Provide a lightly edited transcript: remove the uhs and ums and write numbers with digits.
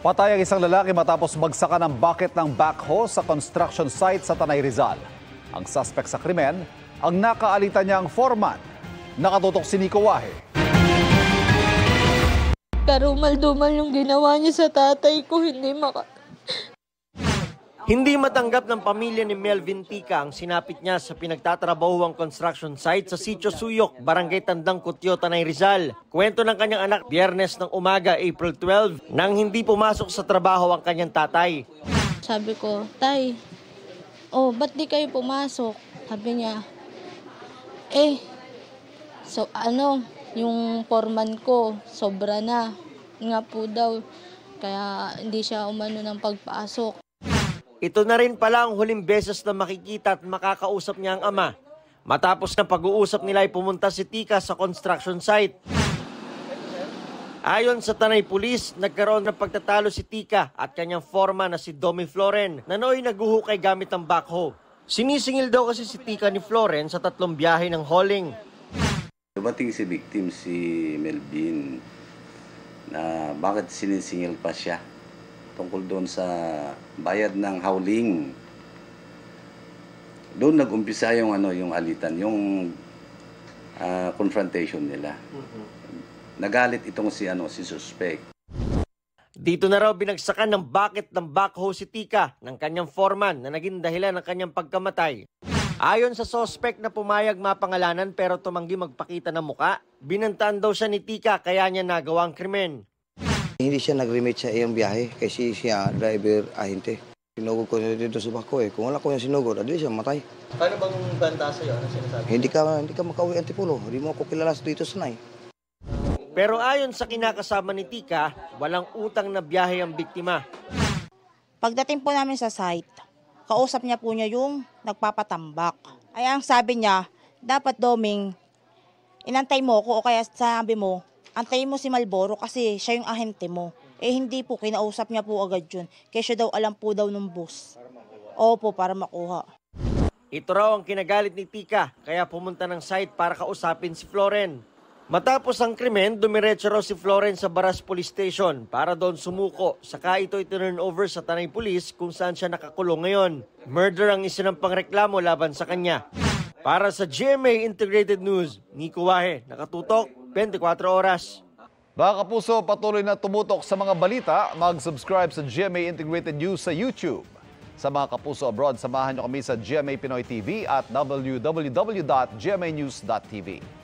Patay ang isang lalaki matapos bagsakan ng bucket ng backhoe sa construction site sa Tanay Rizal. Ang suspect sa krimen, ang nakaalitan niyang foreman. Nakatutok si Nico Wahe. Karumal-dumal yung ginawa niya sa tatay ko, Hindi matanggap ng pamilya ni Melvin Tica ang sinapit niya sa pinagtatrabahuang construction site sa Sitio Suyok, Barangay Tandang Cutyo, Tanay Rizal. Kwento ng kanyang anak, Biyernes ng umaga, April 12, nang hindi pumasok sa trabaho ang kanyang tatay. Sabi ko, Tay, ba't di kayo pumasok? Sabi niya, yung foreman ko, sobra na. Nga po daw, kaya hindi siya umano ng pagpasok. Ito na rin pala ang huling beses na makikita at makakausap niya ang ama. Matapos ng pag-uusap nila ay pumunta si Tica sa construction site. Ayon sa Tanay Police, nagkaroon ng pagtatalo si Tica at kanyang foreman na si Domi Floren na nooy naguhukay gamit ang backhoe. Sinisingil daw kasi si Tica ni Floren sa 3 biyahe ng hauling. Dumating si victim, si Melvin, na bakit sinisingil pa siya tungkol doon sa bayad ng hauling. Doon nag-umpisa yung yung alitan, yung confrontation nila. Nagalit itong si suspect. Dito na raw binagsakan ng bucket ng backhoe si Tica ng kanyang foreman na naging dahilan ng kanyang pagkamatay. Ayon sa suspect na pumayag mapangalanan pero tumanggi magpakita ng muka, binantaan daw siya ni Tica kaya niya nagawa ang krimen. Hindi siya nag-remit sa iyong biyahe kasi siya driver ahente. Sinugod ko dito sa bako Kung wala ko yung sinugod, adi siya matay. Paano bang banta sa'yo? Ano sinasabi? Hindi ka makauwi Antipolo. Hindi mo ako kilala dito sa Nay. Pero ayon sa kinakasama ni Tica, walang utang na biyahe ang biktima. Pagdating po namin sa site, kausap niya po niya yung nagpapatambak. Ay ang sabi niya, dapat Doming, inantay mo ko o kaya sabi mo, antayin mo si Malboro kasi siya yung ahente mo. Hindi po, kinausap niya po agad yun. Kaya siya daw alam po daw ng boss. Opo, para makuha. Ito raw ang kinagalit ni Tica, kaya pumunta ng site para kausapin si Floren. Matapos ang krimen, dumiretso raw si Floren sa Baras Police Station para doon sumuko. Saka ito turn over sa Tanay Police kung saan siya nakakulong ngayon. Murder ang isinampang reklamo laban sa kanya. Para sa GMA Integrated News, Nico Wahe, nakatutok, 24 oras. Mga kapuso, patuloy na tumutok sa mga balita. Mag-subscribe sa GMA Integrated News sa YouTube. Sa mga kapuso abroad, samahan niyo kami sa GMA Pinoy TV at www.gmanews.tv.